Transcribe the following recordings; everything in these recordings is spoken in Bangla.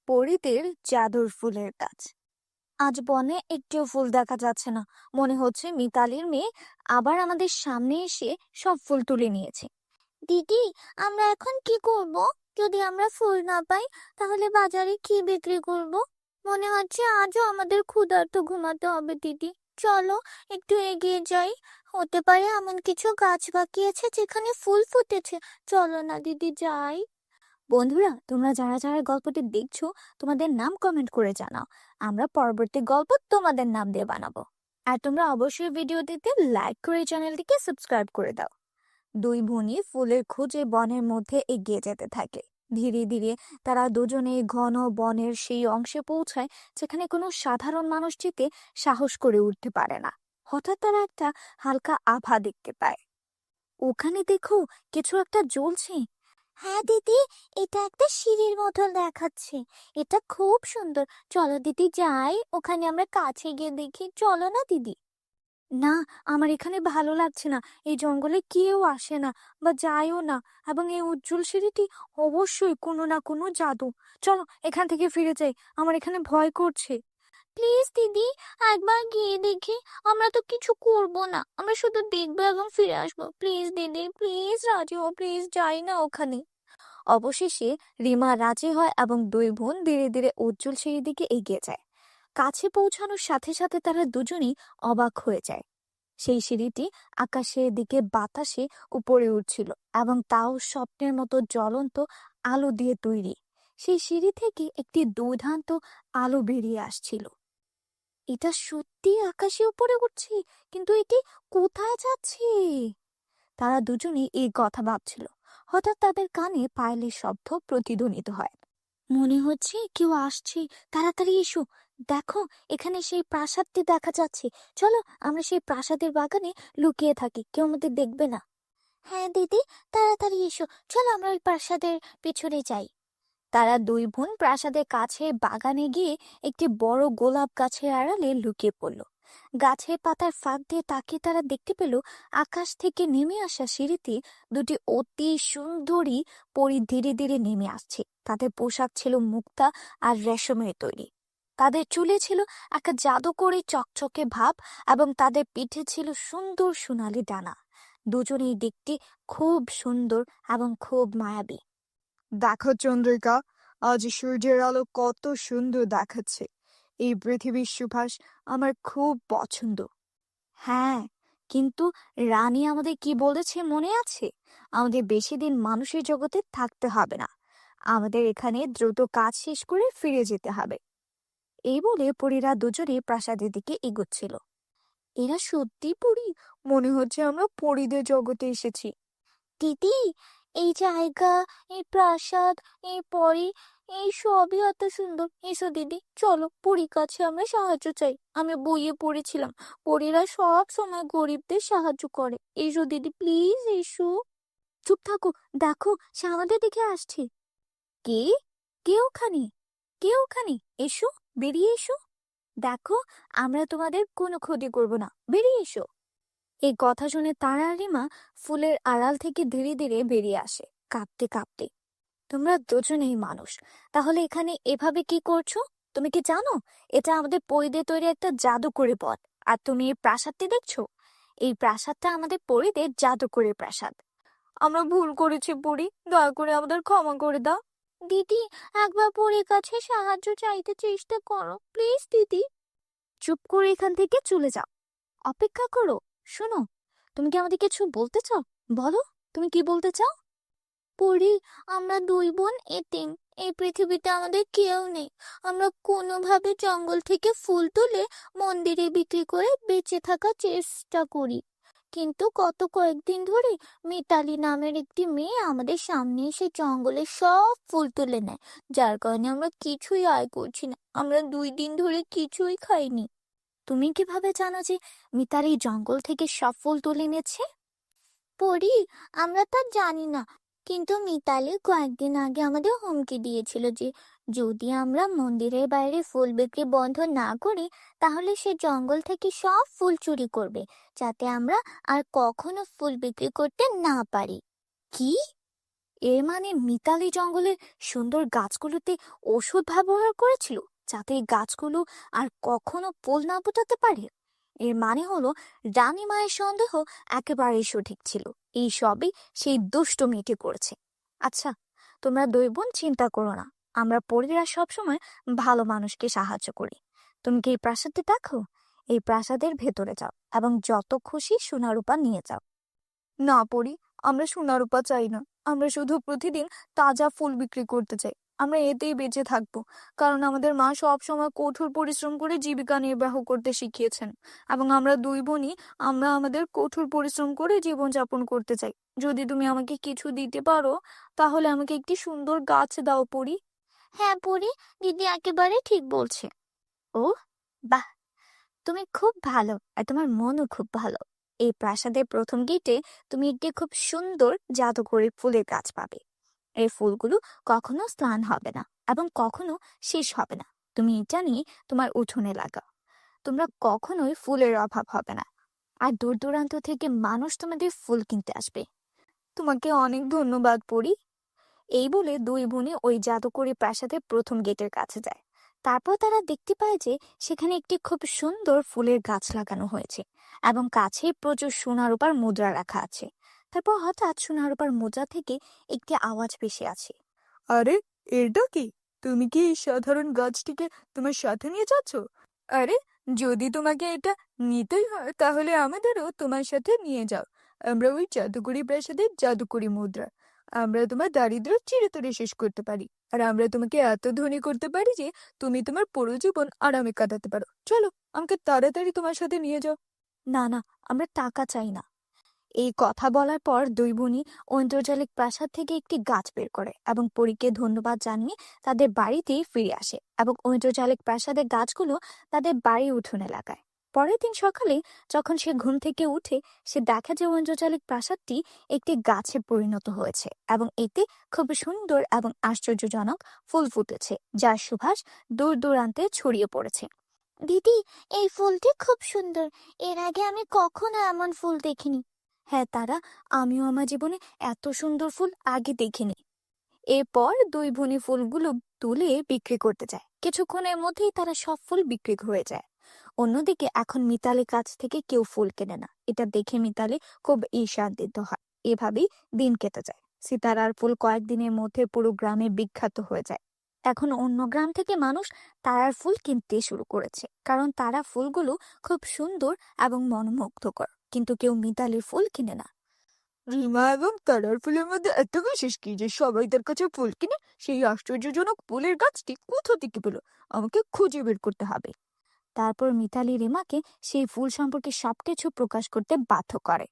পরিদের জাদুর ফুলের গাছ। আজ বনে একটিও ফুল দেখা যাচ্ছে না। মনে হচ্ছে মিতালির মেয়ে আবার আমাদের সামনে এসে সব ফুল তুলে নিয়েছে। দিদি, আমরা এখন কি করব? যদি আমরা ফুল না পাই তাহলে বাজারে কি বিক্রি করব? মনে হচ্ছে আজও আমাদের ক্ষুধার্ত ঘুমাতে হবে। দিদি, চলো একটু এগিয়ে যাই। হতে পারে এমন কিছু গাছ বাকি আছে যেখানে ফুল ফুটেছে। চলো না দিদি, যাই। বন্ধুরা, তোমরা যারা যারা গল্পটি দেখছো, তোমাদের নাম কমেন্ট করে জানাও। আমরা পরবর্তী গল্প তোমাদের নাম দিয়ে বানাবো। আর তোমরা অবশ্যই ভিডিওটিতে লাইক করে চ্যানেলটিকে সাবস্ক্রাইব করে দাও। দুই বোনই ফুলের খোঁজে বনের মধ্যে এগিয়ে যেতে থাকে। ধীরে ধীরে তারা দুজনেই ঘন বনের সেই অংশে পৌঁছায় যেখানে কোনো সাধারণ মানুষ যেতে সাহস করে উঠতে পারে না। হঠাৎ তারা একটা হালকা আভা দেখতে পায়। ওখানে দেখো, কিছু একটা জ্বলছে। হ্যাঁ দিদি, এটা একটা সিঁড়ির মতো দেখাচ্ছে। এটা খুব সুন্দর। চলো দিদি, যাই ওখানে, আমরা কাছে গিয়ে দেখি। চলো না দিদি। না, আমার এখানে ভালো লাগছে না। এই জঙ্গলে কেউ আসে না বা যায়ও না, এবং এই উজ্জ্বল সিঁড়িটি অবশ্যই কোনো না কোনো জাদু। চলো এখান থেকে ফিরে যাই, আমার এখানে ভয় করছে। প্লিজ দিদি, একবার গিয়ে দেখি। আমরা তো কিছু করব না, আমরা শুধু দেখবো এবং ফিরে আসবো। প্লিজ দিদি, প্লিজ রাজি হও, প্লিজ যাই না ওখানে। অবশেষে রিমা রাজি হয় এবং দুই বোন ধীরে ধীরে উজ্জ্বল সিঁড়ির দিকে এগিয়ে যায়। কাছে পৌঁছানোর সাথে সাথে তারা দুজনেই অবাক হয়ে যায়। সেই সিঁড়িটি আকাশের দিকে বাতাসে উপরে উঠছিল, এবং তাও স্বপ্নের মতো জ্বলন্ত আলো দিয়ে তৈরি। সেই সিঁড়ি থেকে একটি দুর্দান্ত আলো বেরিয়ে আসছিল। এটা সত্যি আকাশে উপরে উঠছে, কিন্তু এটি কোথায় যাচ্ছে? তারা দুজনেই এই কথা ভাবছিল। হঠাৎ তাদের কানে পায়েলের শব্দ প্রতিধ্বনিত হয়। মনে হচ্ছে কেউ আসছে। তাড়াতাড়ি এসো, দেখো এখানে সেই প্রাসাদটি দেখা যাচ্ছে। চলো আমরা সেই প্রাসাদের বাগানে লুকিয়ে থাকি, কেউ আমাদের দেখবে না। হ্যাঁ দিদি, তাড়াতাড়ি এসো, চলো আমরা ওই প্রাসাদের পিছনে যাই। তারা দুই বোন প্রাসাদের কাছে বাগানে গিয়ে একটি বড় গোলাপ গাছের আড়ালে লুকিয়ে পড়ল। গাছের পাতার ফাঁক দিয়ে তাকিয়ে তারা দেখতে পেল আকাশ থেকে নেমে আসা সিঁড়িতে দুটি অতি সুন্দরী পরী ধীরে ধীরে নেমে আসছে। তাদের পোশাক ছিল মুক্তা আর রেশমের তৈরি। তাদের চুলে ছিল একটা জাদুকরী চকচকে ভাব, এবং তাদের পিঠে ছিল সুন্দর সোনালি ডানা। দুজনেই দেখতে খুব সুন্দর এবং খুব মায়াবী। দেখো চন্দ্রিকা, আজ সূর্যের আলো কত সুন্দর দেখাচ্ছে। এই পৃথিবীর সুবাস আমার খুব পছন্দ। হ্যাঁ, কিন্তু রানী আমাদের কি বলেছে মনে আছে? আমাদের বেশি দিন মানুষের জগতে থাকতে হবে না। আমাদের এখানে দ্রুত কাজ শেষ করে ফিরে যেতে হবে। এই বলে পরীরা দুজনে প্রাসাদের দিকে এগোচ্ছিল। এরা সত্যি পরী? মনে হচ্ছে আমরা পরীদের জগতে এসেছি। দিদি, এই জায়গা, এই প্রাসাদ, এই পরী, এই সবই এত সুন্দর। এসো দিদি, চলো পরীর কাছে আমরা সাহায্য চাই। আমি বইয়ে পড়েছিলাম পরীরা সব সময় গরিবদের সাহায্য করে। এসো দিদি, প্লিজ এসো। চুপ থাকো, দেখো সে আমাদের দিকে আসছে। কে? কে ওখানে? কে ওখানে? এসো, বেরিয়ে এসো। দেখো, আমরা তোমাদের কোনো ক্ষতি করব না, বেরিয়ে এসো। এই কথা শুনে তারা আর রিমা ফুলের আড়াল থেকে ধীরে ধীরে বেরিয়ে আসে, কাঁপতে কাঁপতে। তোমরা দুজনেই মানুষ, তাহলে এখানে এভাবে কি করছো? তুমি কি জানো এটা আমাদের পরীদের তৈরি একটা জাদুকরী পথ? আর তুমি এই প্রাসাদটি দেখছো? এই প্রাসাদটা আমাদের পরীদের জাদুকরী প্রাসাদ। আমরা ভুল করেছি পরী, দয়া করে আমাদের ক্ষমা করে দাও। দিদি, একবার পরীর কাছে সাহায্য চাইতে চেষ্টা করো, প্লিজ দিদি। চুপ করে এখান থেকে চলে যাও, অপেক্ষা করো। শোনো, তুমি কি আমাদের কিছু বলতে চাও? বলো, তুমি কি বলতে চাও? পরি, আমরা দুই বোন এতিম। এই পৃথিবীতে আমাদের কেউ নেই। আমরা কোনোভাবে জঙ্গল থেকে ফুল তুলে মন্দিরে বিক্রি করে বেঁচে থাকার চেষ্টা করি। কিন্তু গত কয়েকদিন ধরে মিতালি নামের একটি মেয়ে আমাদের সামনে এসে জঙ্গলের সব ফুল তুলে নেয়, যার কারণে আমরা কিছুই আয় করছি না। আমরা 2 দিন ধরে কিছুই খাইনি। তুমি কিভাবে জানো যে মিতালি জঙ্গল থেকে সব ফুল তুলে নিয়েছে? পরি, আমরা তা জানি না, কিন্তু মিতালি কয়েকদিন আগে আমাদের হুমকি দিয়েছিল যে যদি আমরা মন্দিরের বাইরে ফুল বিক্রি বন্ধ না করি তাহলে সে জঙ্গল থেকে সব ফুল চুরি করবে, যাতে আমরা আর কখনো ফুল বিক্রি করতে না পারি। কি? এর মানে মিতালি জঙ্গলের সুন্দর গাছগুলোতে ওষুধ ব্যবহার করেছিল, যাতে এই গাছগুলো আর কখনো ফুল না ফোটাতে পারে। এর মানে হলো রানী মায়ের সন্দেহ একেবারেই সঠিক ছিল। এই সবই সেই দুষ্ট মেয়েটি করেছে। আচ্ছা, তোমরা দুই বোন চিন্তা করো না, আমরা পরীরা সবসময় ভালো মানুষকে সাহায্য করি। তুমি কি এই প্রাসাদে দেখো? এই প্রাসাদের ভেতরে যাও এবং যত খুশি সোনা রূপা নিয়ে যাও। না পরি, আমরা সোনা রূপা চাই না। আমরা শুধু প্রতিদিন তাজা ফুল বিক্রি করতে চাই। আমরা এতেই বেঁচে থাকবো, কারণ আমাদের মা সব সময় কঠোর পরিশ্রম করে জীবিকা নির্বাহ করতে শিখিয়েছেন, এবং আমরা দুই বোনই আমরা আমাদের কঠোর পরিশ্রম করে জীবনযাপন করতে চাই। যদি তুমি আমাকে কিছু দিতে পারো, তাহলে আমাকে একটি সুন্দর গাছ দাও পরি। হ্যাঁ পরি, দিদি একেবারে ঠিক বলছে। ও বাহ, তুমি খুব ভালো আর তোমার মনও খুব ভালো। এই প্রাসাদের প্রথম গেটে তুমি একটি খুব সুন্দর জাদুকরি ফুলের গাছ পাবে। এই ফুলগুলো কখনো স্নান হবে না এবং কখনো শেষ হবে না। তুমি এটা নিয়ে তোমার উঠোনে লাগাও, তোমরা কখনোই ফুলের অভাব হবে না। আর দূর দূরান্ত থেকে মানুষ তোমাদের ফুল কিনতে আসবে। তোমাকে অনেক ধন্যবাদ পরি। এই বলে দুই বোনে ওই জাদুকরি প্রাসাদের প্রথম গেটের কাছে যায়। তারপর তারা দেখতে পায় যে সেখানে একটি খুব সুন্দর ফুলের গাছ লাগানো হয়েছে এবং কাছে প্রচুর সোনা রূপার মুদ্রা রাখা আছে। তারপর হঠাৎ সোনা রূপার মুদ্রা থেকে একটি আওয়াজ ভেসে আছে। আরে, এটা কি? তুমি কি এই সাধারণ গাছটিকে তোমার সাথে নিয়ে যাচ্ছ? আরে, যদি তোমাকে এটা নিতেই হয় তাহলে আমাদেরও তোমার সাথে নিয়ে যাও। আমরা ওই জাদুকরি প্রাসাদের জাদুকরি মুদ্রা। আমরা তোমার দারিদ্র্য চিরতরে শেষ করতে পারি, আর আমরা তোমাকে এত ধনী করতে পারি যে তুমি তোমার পুরো জীবন আরামে কাটাতে পারো। চলো, আমাকে তাড়াতাড়ি তোমার সাথে নিয়ে যাও। না না, আমরা টাকা চাই না। এই কথা বলার পর দুই বোনই ঐন্দ্রজালিক প্রাসাদ থেকে একটি গাছ বের করে এবং পরীকে ধন্যবাদ জানিয়ে তাদের বাড়িতেই ফিরে আসে এবং ঐন্দ্রজালিক প্রাসাদের গাছগুলো তাদের বাড়ি উঠোনে লাগায়। পরের দিন সকালে যখন সে ঘুম থেকে উঠে, সে দেখে যে ঐন্দ্রজালিক প্রাসাদটি একটি গাছে পরিণত হয়েছে এবং এতে খুব সুন্দর এবং আশ্চর্যজনক ফুল ফুটেছে, যার সুবাস দূর দূরান্তে ছড়িয়ে পড়েছে। দিদি, এই ফুলটি খুব সুন্দর। এর আগে আমি কখনো এমন ফুল দেখিনি। হ্যাঁ তারা, আমিও আমার জীবনে এত সুন্দর ফুল আগে দেখিনি। এরপর দুই বোনই ফুলগুলো তুলে বিক্রি করতে যায়। কিছুক্ষণের মধ্যেই তারা সব ফুল বিক্রি হয়ে যায়। অন্যদিকে এখন মিতালির কাছ থেকে কেউ ফুল কেনে না। এটা দেখে মিতালি খুব ঈর্ষান্বিত হয়। এভাবেই দিন কেটে যায়। সিতারার ফুল কয়েকদিনের মধ্যে পুরো গ্রামে বিখ্যাত হয়ে যায়। এখন অন্য গ্রাম থেকে মানুষ তারার ফুল কিনতে শুরু করেছে, কারণ তারা ফুলগুলো খুব সুন্দর এবং মনোমুগ্ধকর। কিন্তু কেউ মিতালির ফুল কিনে না। রিমা এবং তারার ফুলের মধ্যে এত বিশেষ কি যে সবাই তার কাছে ফুল কিনে? সেই আশ্চর্যজনক ফুলের গাছটি কোথা থেকে পেলো? আমাকে খুঁজে বের করতে হবে। তারপর মিতালি রিমাকে সেই ফুল সম্পর্কে সবকিছু প্রকাশ করতে বাধ্য করে।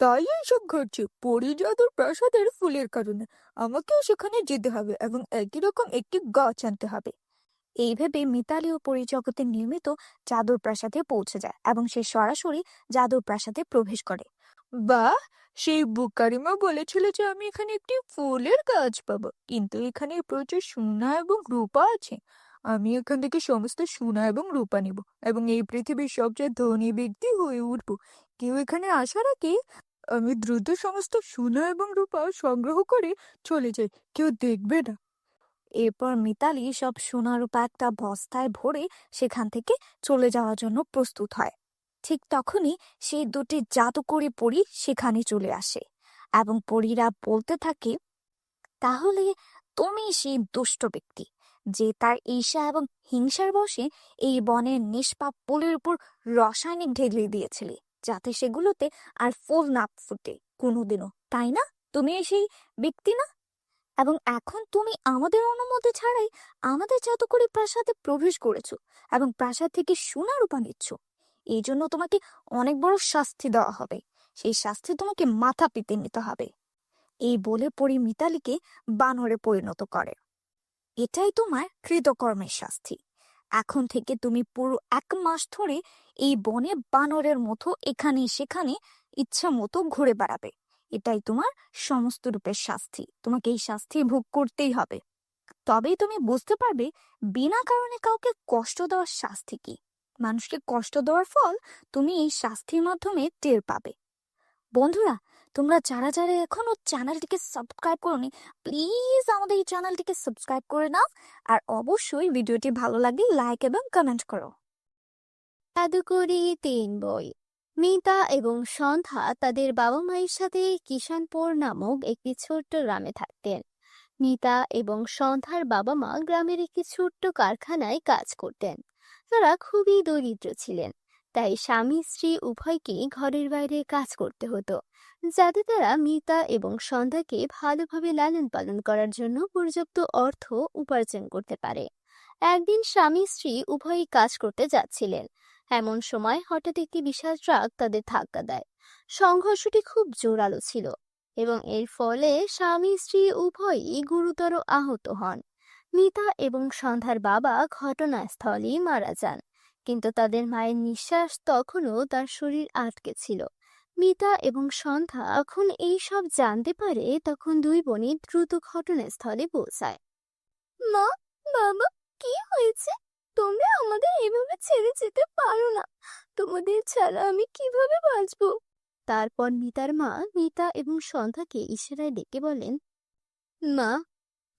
তাই এইসব ঘটছে পরিজাদুর প্রাসাদের ফুলের কারণে। আমাকেও সেখানে যেতে হবে এবং একই রকম একটি গাছ আনতে হবে। এই ভেবে মিতালি ও পরিজগতে নির্মিত জাদুর প্রাসাদে পৌঁছে যায় এবং সে সরাসরি জাদুর প্রাসাদে প্রবেশ করে। বাহ! সেই বুকারিমা বলেছিল যে আমি এখানে একটি ফুলের গাছ পাবো, কিন্তু এখানে প্রচুর সোনা এবং রূপা আছে। আমি এখান থেকে সমস্ত সোনা এবং রূপা নিব এবং এই পৃথিবীর সবচেয়ে ধনী ব্যক্তি হয়ে উঠবো। কেউ এখানে আসার আগে আমি দ্রুত সমস্ত সোনা এবং রূপা সংগ্রহ করে চলে যাই। কেউ দেখবে না। এরপর মিতালি সব সোনা রূপা একটা বস্তায় ভরে সেখান থেকে চলে যাওয়ার জন্য প্রস্তুত হয়। ঠিক তখনই সেই দুটি জাদুকরি পরী সেখানে চলে আসে এবং পরীরা বলতে থাকে, তাহলে তুমি সেই দুষ্ট ব্যক্তি যে তার ঈর্ষা এবং হিংসার বশে এই বনের নিষ্পাপ ফুলের উপর রাসায়নিক ঢেলে দিয়েছিলে, যাতে সেগুলোতে আর ফুল না ফুটে কোনোদিনও, তাই না? তুমি সেই ব্যক্তি না? এবং এখন তুমি আমাদের অনুমতি ছাড়াই আমাদের জাদুকরি প্রাসাদে প্রবেশ করেছো এবং প্রাসাদ থেকে সোনা রূপা নিচ্ছ। এই জন্য তোমাকে অনেক বড় শাস্তি দেওয়া হবে। সেই শাস্তি তোমাকে মাথা পেতে নিতে হবে। এই বলে পরি মিতালিকে বানরে পরিণত করে। এটাই তোমার কৃতকর্মের শাস্তি। এখন থেকে তুমি পুরো 1 মাস ধরে এই বনে বানরের মতো এখানে সেখানে ইচ্ছা মতো ঘুরে বেড়াবে। এটাই তোমার সমস্ত রূপের শাস্তি। তোমাকে এই শাস্তি ভোগ করতেই হবে। তবেই তুমি বুঝতে পারবে বিনা কারণে কাউকে কষ্ট দেওয়ার শাস্তি কি। মানুষকে কষ্ট দেওয়ার ফল তুমি এই শাস্তির মাধ্যমে টের পাবে। বন্ধুরা, তোমরা যারা যারা এখনো চ্যানেলটিকে সাবস্ক্রাইব করোনি, প্লিজ আমাদের এই চ্যানেলটিকে সাবস্ক্রাইব করে নাও। আর অবশ্যই ভিডিওটি ভালো লাগলে লাইক এবং কমেন্ট করো। জাদুকরি ৩ বই। মিতা এবং সন্ধ্যা তাদের বাবা মায়ের সাথে কিষানপুর নামক একটি ছোট্ট গ্রামে থাকতেন। মিতা এবং সন্ধ্যার বাবা মা গ্রামের একটি ছোট্ট কারখানায় কাজ করতেন। তারা খুবই দরিদ্র ছিলেন, তাই স্বামী স্ত্রী উভয়কেই ঘরের বাইরে কাজ করতে হতো, যাতে তারা মিতা এবং সন্ধ্যাকে ভালোভাবে লালন পালন করার জন্য পর্যাপ্ত অর্থ উপার্জন করতে পারে। একদিন স্বামী স্ত্রী উভয়ই কাজ করতে যাচ্ছিলেন। এমন সময় হঠাৎ একটি বিশাল ট্রাক তাদের ধাক্কা দেয়। সংঘর্ষটি খুব জোরালো ছিল এবং এর ফলে স্বামী স্ত্রী উভয়ই গুরুতর আহত হন। মিতা এবং সন্ধ্যার বাবা ঘটনাস্থলেই মারা যান, কিন্তু তাদের মায়ের নিঃশ্বাস তখনও তার শরীর আটকে ছিল। মিতা এবং সন্ধ্যা যখন এই সব জানতে পারে, তখন দুই বোনই দ্রুত ঘটনাস্থলে পৌঁছায়। মা, বাবা, কি হয়েছে? তোমরা আমাদের এভাবে ছেড়ে যেতে পারো না। তোমাদের ছাড়া আমি কিভাবে বাঁচবো? তারপর মিতার মা মিতা এবং সন্ধ্যাকে ইশারায় ডেকে বলেন, মা,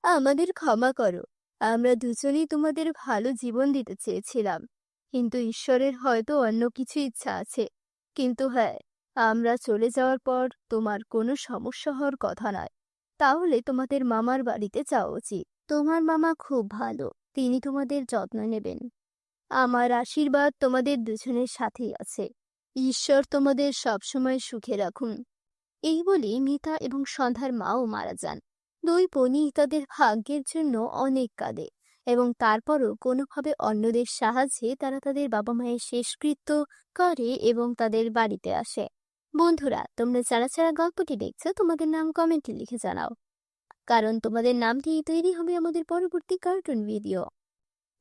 আমাদের ক্ষমা করো। আমরা দুজনেই তোমাদের ভালো জীবন দিতে চেয়েছিলাম, কিন্তু ঈশ্বরের হয়তো অন্য কিছু ইচ্ছা আছে। কিন্তু হ্যাঁ, আমরা চলে যাওয়ার পর তোমার কোনো সমস্যা হওয়ার কথা নয়। তাহলে তোমাদের মামার বাড়িতে যাওয়া উচিত। তোমার মামা খুব ভালো, তিনি তোমাদের যত্ন নেবেন। আমার আশীর্বাদ তোমাদের দুজনের সাথেই আছে। ঈশ্বর তোমাদের সবসময় সুখে রাখুন। এই বলে মিতা এবং সন্ধ্যার মাও মারা যান। দুই বোনই তাদের ভাগ্যের জন্য অনেক কাঁদে এবং তারপরও কোনোভাবে অন্যদের সাহায্যে তারা তাদের বাবা মায়ের শেষকৃত্য করে এবং তাদের বাড়িতে আসে। বন্ধুরা, তোমরা যারা যারা গল্পটি দেখছো, তোমাদের নাম কমেন্টে লিখে জানাও, কারণ তোমাদের নাম দিয়ে তৈরি হবে আমাদের পরবর্তী কার্টুন ভিডিও।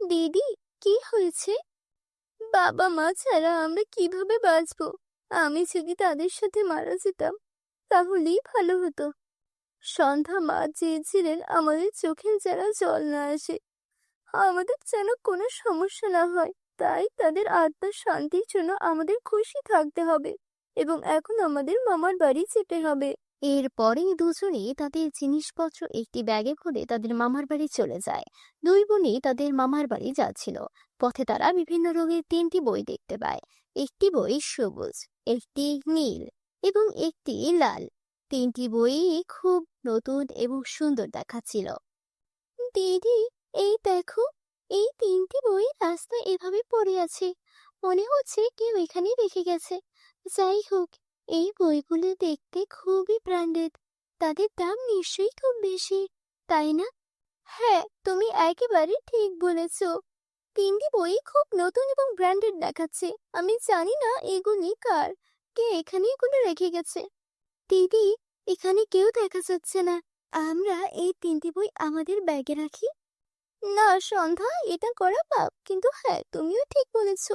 দিদি, কি হয়েছে? বাবা মা ছাড়া আমরা কিভাবে বাঁচবো? আমি যদি তাদের সাথে মারা যেতাম তাহলেই ভালো হতো। সন্ধ্যা মা চেয়েছিলেন আমাদের চোখের যেন জল না আসে, আমাদের যেন কোনো সমস্যা না হয়। তাই তাদের আত্মার শান্তির জন্য আমাদের খুশি থাকতে হবে এবং এখন আমাদের মামার বাড়ি যেতে হবে। এরপরেই দুজনেই তাদের জিনিসপত্র একটি ব্যাগে ভরে তাদের মামার বাড়ি চলে যায়। দুই বোনই তাদের মামার বাড়ি যাচ্ছিল। পথে তারা বিভিন্ন রঙের 3টি বই দেখতে পায়। একটি বই সবুজ, একটি নীল এবং একটি লাল। 3টি বই খুব নতুন এবং সুন্দর দেখাচ্ছিল। দিদি, এই দেখো, এই 3টি বই রাস্তায় এভাবে পড়ে আছে। মনে হচ্ছে কেউ এখানে রেখে গেছে। যাই হোক, এই বইগুলো দেখতে খুবই ব্র্যান্ডেড। তাদের দাম নিশ্চয়ই খুব বেশি, তাই না? হ্যাঁ, তুমি একেবারে ঠিক বলেছ। 3টি বই খুব নতুন এবং ব্র্যান্ডেড দেখাচ্ছে। আমি জানি না এগুলি কার, কে এখানে এগুলো রেখে গেছে। দিদি, এখানে কেউ দেখা যাচ্ছে না। আমরা এই 3টি বই আমাদের ব্যাগে রাখি। না সন্ধ্যা, এটা করা পাপ। কিন্তু হ্যাঁ, তুমিও ঠিক বলেছ।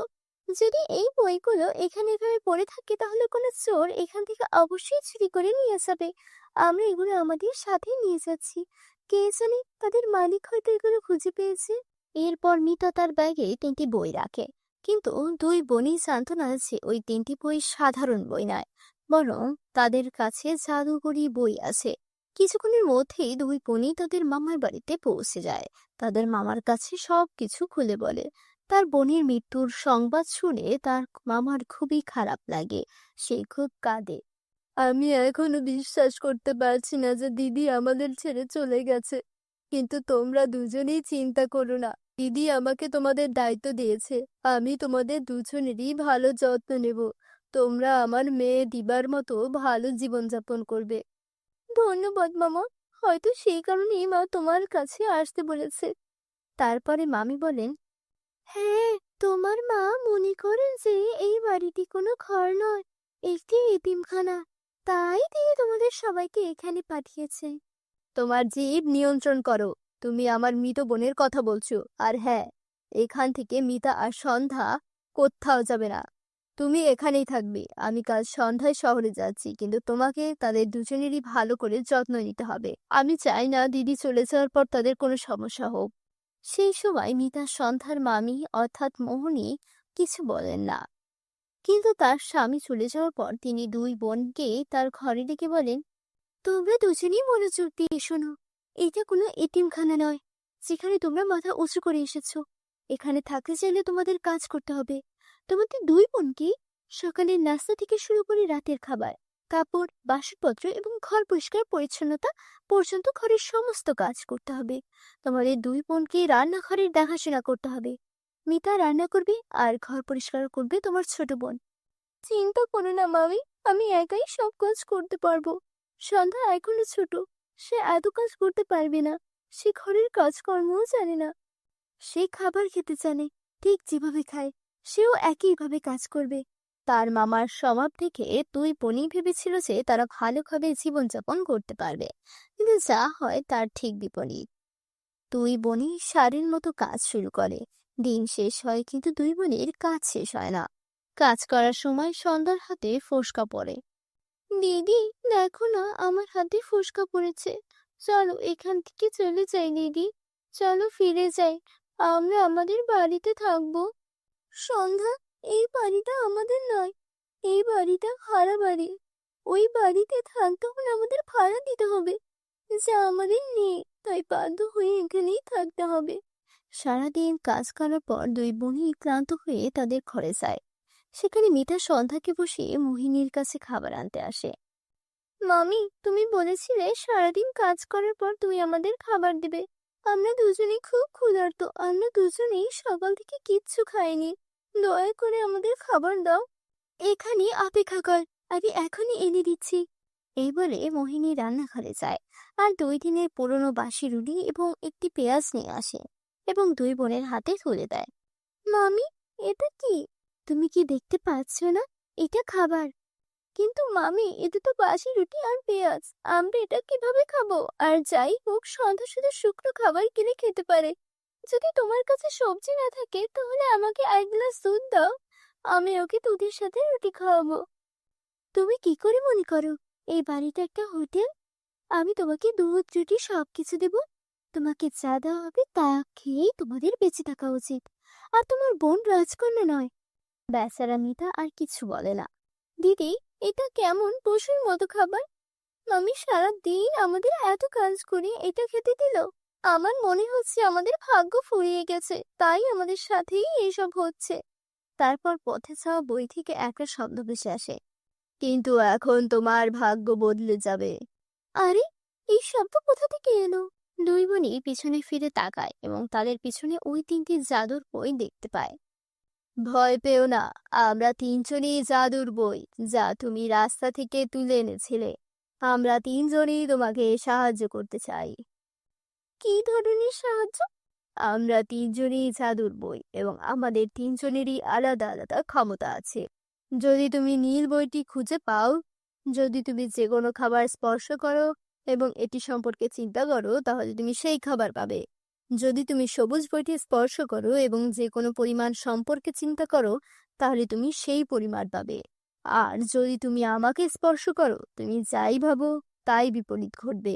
যদি এই বইগুলো এখানে এভাবে পড়ে থাকে, তাহলে কোনো চোর এখান থেকে অবশ্যই চুরি করে নিয়ে যাবে। আমরা এগুলো আমাদের সাথে নিয়ে যাচ্ছি। কে জানে, তাদের মালিক হয়তো এগুলো খুঁজে পেয়েছে। এরপর মিতা তার ব্যাগে 3টি বই রাখে, কিন্তু দুই বোনই জানতো না যে ওই 3টি বই সাধারণ বই নয়, বরং তাদের কাছে জাদুকরি বই আছে। কিছুক্ষণের মধ্যেই দুই বোনই তাদের মামার বাড়িতে পৌঁছে যায়। তাদের মামার কাছে সবকিছু খুলে বলে। তার বোনের মৃত্যুর সংবাদ শুনে তার মামার খুবই খারাপ লাগে। সে খুব কাঁদে। আমি এখনো বিশ্বাস করতে পারছি না যে দিদি আমাদের ছেড়ে চলে গেছে। কিন্তু তোমরা দুজনেই চিন্তা করো না, দিদি আমাকে তোমাদের দায়িত্ব দিয়েছে। আমি তোমাদের দুজনেরই ভালো যত্ন নেব। তোমরা আমার মেয়ে দিবার মতো ভালো জীবনযাপন করবে। ধন্যবাদ মামা, হয়তো সেই কারণেই মা তোমার কাছে আসতে বলেছে। তারপরে মামি বলেন, হ্যাঁ, তোমার মা মনে করেন যে এই বাড়িটি কোনো ঘর নয়, একটি এতিমখানা। তাই তিনি তোমাদের সবাইকে এখানে পাঠিয়েছে। তোমার জিভ নিয়ন্ত্রণ করো। তুমি আমার মৃত বোনের কথা বলছো। আর হ্যাঁ, এখান থেকে মিতা আর সন্ধ্যা কোথাও যাবে না। তুমি এখানেই থাকবে। আমি কাল সন্ধ্যায় শহরে যাচ্ছি, কিন্তু তোমাকে তাদের দুজনেরই ভালো করে যত্ন নিতে হবে। আমি চাই না দিদি চলে যাওয়ার পর তাদের কোনো সমস্যা হোক। সেই সময় মিতা সন্ধ্যার মামি অর্থাৎ মোহনী কিছু বলেন না, কিন্তু তার স্বামী চলে যাওয়ার পর তিনি দুই বোনকে তার ঘরে ডেকে বলেন, তোমরা দুজনেই মনোযোগ দিয়ে শোনো। এটা কোনো এতিমখানা নয় যেখানে তোমরা মাথা উঁচু করে এসেছো। এখানে থাকতে চাইলে তোমাদের কাজ করতে হবে। তোমাদের দুই বোনকে সকালের নাস্তা থেকে শুরু করে রাতের খাবার, কাপড়, বাসনপত্র এবং ঘর পরিষ্কার পরিচ্ছন্নতা পর্যন্ত ঘরের সমস্ত কাজ করতে হবে। তোমাদের দুই বোনকে রান্নাঘরের দেখাশোনা করতে হবে। মিতা রান্না করবে আর ঘর পরিষ্কার করবে তোমার ছোট বোন। চিন্তা করো না মামি, আমি একাই সব কাজ করতে পারবো। সন্ধ্যা এখনো ছোট, সে এত কাজ করতে পারবে না। সে ঘরের কাজকর্মও জানে না। সে খাবার খেতে জানে, ঠিক যেভাবে খায় সেও একইভাবে কাজ করবে। তার মামার স্বভাব থেকে দুই বোনই ভেবেছিল যে তারা ভালোভাবে জীবনযাপন করতে পারবে, কিন্তু যা হয় তার ঠিক বিপরীত। দুই বোনই সারের মতো কাজ শুরু করে। দিন শেষ হয় কিন্তু দুই বোনের কাজ শেষ হয় না। কাজ করার সময় সন্ধ্যার হাতে ফোসকা পড়ে। দিদি, দেখো না আমার হাতে ফোসকা পড়েছে। চলো এখান থেকে চলে যাই দিদি, চলো ফিরে যাই। আমরা আমাদের বাড়িতে থাকবো। সন্ধ্যা, এই বাড়িটা আমাদের নয়, এই বাড়িটা ভাড়া বাড়ি। ওই বাড়িতে থাকতে হলে আমাদের ভাড়া দিতে হবে, যা আমাদের নেই, তাই বাধ্য হয়ে এখানেই থাকতে হবে। সারাদিন কাজ করার পর দুই বোনই ক্লান্ত হয়ে তাদের ঘরে যায়। সেখানে মিতা সন্ধ্যাকে বসিয়ে মোহিনীর কাছে খাবার আনতে আসে। মামি, তুমি বলেছিলে সারাদিন কাজ করার পর তুমি আমাদের খাবার দেবে। আমরা দুজনেই খুব ক্ষুধার্ত, আমরা দুজনেই সকাল থেকে কিচ্ছু খাইনি। দয়া করে আমাদের খাবার দাও। এখানে অপেক্ষা কর, আমি এখনই এনে দিচ্ছি। এই বলে মোহিনী রান্নাঘরে যায় আর 2 দিনের পুরনো বাসি রুটি এবং একটি পেঁয়াজ নিয়ে আসে এবং দুই বোনের হাতে তুলে দেয়। মামি, এটা কি? তুমি কি দেখতে পাচ্ছ না? এটা খাবার। কিন্তু মামি, এটা তো বাসি রুটি আর পেঁয়াজ, আমরা এটা কিভাবে খাবো? আর যাই হোক, সন্ধ্যা শুধু শুকনো খাবার কিনে খেতে পারে। যদি তোমার কাছে সবজি না থাকে তাহলে আমাকে 1 গ্লাস দুধ দাও, আমি ওকে দুধের সাথে রুটি খাওয়াবো। তুমি কি করে মনে করো এই বাড়িটা একটা হোটেল? আমি তোমাকে দুধ রুটি সবকিছু দেব। তোমাকে যা দেওয়া হবে তা খেয়েই তোমাদের বেঁচে থাকা উচিত। আর তোমার বোন রাজকন্যা নয়। বেচারা মিতা আর কিছু বলে না। দিদি, এটা কেমন পশুর মতো খাবার? মামি সারা দিন আমাদের এত কাজ করে এটা খেতে দিল। আমার মনে হচ্ছে আমাদের ভাগ্য ফুরিয়ে গেছে, তাই আমাদের সাথেই এইসব হচ্ছে। তারপর পথে যাওয়া বই থেকে একটা শব্দ ভেসে আসে, কিন্তু এখন তোমার ভাগ্য বদলে যাবে। আরে, এই শব্দ কোথা থেকে এলো? দুই বোনই পিছনে ফিরে তাকায় এবং তাদের পিছনে ওই 3টি জাদুর বই দেখতে পায়। ভয় পেও না, আমরা 3জনই জাদুর বই যা তুমি রাস্তা থেকে তুলে এনেছিলে। আমরা 3জনই তোমাকে সাহায্য করতে চাই। কি ধরনের সাহায্য? আমরা 3জনই জাদুর বই এবং আমাদের 3জনেরই আলাদা আলাদা ক্ষমতা আছে। যদি তুমি নীল বইটি খুঁজে পাও, যদি তুমি যে কোনো খাবার স্পর্শ করো এবং এটি সম্পর্কে চিন্তা করো, তাহলে তুমি সেই খাবার পাবে। যদি তুমি সবুজ বইটি স্পর্শ করো এবং যে কোনো পরিমাণ সম্পর্কে চিন্তা করো, তাহলে তুমি সেই পরিমাণ পাবে। আর যদি তুমি আমাকে স্পর্শ করো, তুমি যাই ভাবো তাই বিপরীত ঘটবে।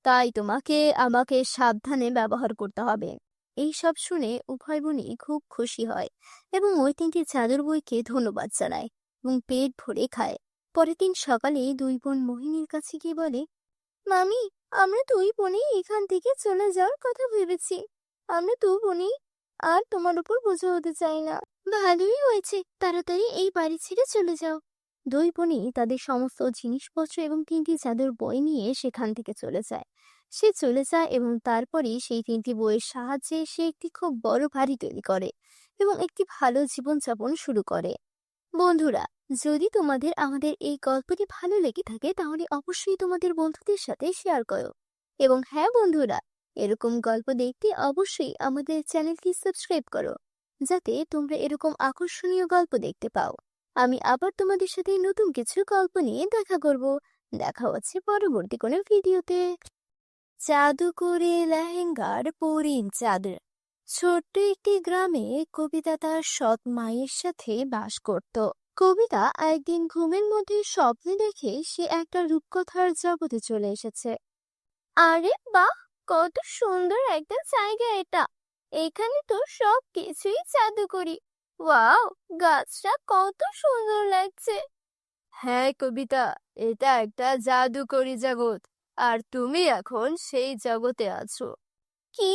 তাই তোমাকে আমাকে সাবধানে ব্যবহার করতে হবে। এই সব শুনে উভয় বোনই খুব খুশি হয় এবং ওই 3টি জাদুর বইকে ধন্যবাদ জানায় এবং পেট ভরে খায়। পরের দিন সকালে দুই বোন মোহিনীর কাছে গিয়ে বলে, মামি, আমরা দুই বোনই এখান থেকে চলে যাওয়ার কথা ভেবেছি। আমরা দু বোনই আর তোমার উপর বোঝা হতে চাই না। ভালোই হয়েছে, তাড়াতাড়ি এই বাড়ি ছেড়ে চলে যাও। দুই বোনই তাদের সমস্ত জিনিসপত্র এবং 3টি জাদুর বই নিয়ে সেখান থেকে চলে যায়। সে চলে যায় এবং তারপরেই সেই 3টি বইয়ের সাহায্যে সে একটি খুব বড় বাড়ি তৈরি করে এবং একটি ভালো জীবনযাপন শুরু করে। বন্ধুরা, যদি তোমাদের আমাদের এই গল্পটি ভালো লেগে থাকে তাহলে অবশ্যই তোমাদের বন্ধুদের সাথে শেয়ার করো। এবং হ্যাঁ বন্ধুরা, এরকম গল্প দেখতে অবশ্যই আমাদের চ্যানেলটি সাবস্ক্রাইব করো, যাতে তোমরা এরকম আকর্ষণীয় গল্প দেখতে পাও। আমি আবার তোমাদের সাথে নতুন কিছু গল্প নিয়ে দেখা করব। দেখা হচ্ছে পরবর্তী কোনো ভিডিওতে। জাদু করে লেহেঙ্গার পরিন চাঁদের। ছোট্ট একটি গ্রামে কবিতা তার সৎ মায়ের সাথে বাস করত। কবিতা একদিন ঘুমের মধ্যে স্বপ্নে দেখে সে একটা রূপকথার জগতে চলে এসেছে। আরে বাহ, কত সুন্দর একটা জায়গা এটা! এখানে তো সব কিছুই জাদুকরি। ওয়াও, গাছটা কত সুন্দর লাগছে। হ্যাঁ কবিতা, এটা একটা জাদুকরি জগৎ, আর তুমি এখন সেই জগতে আছো। কি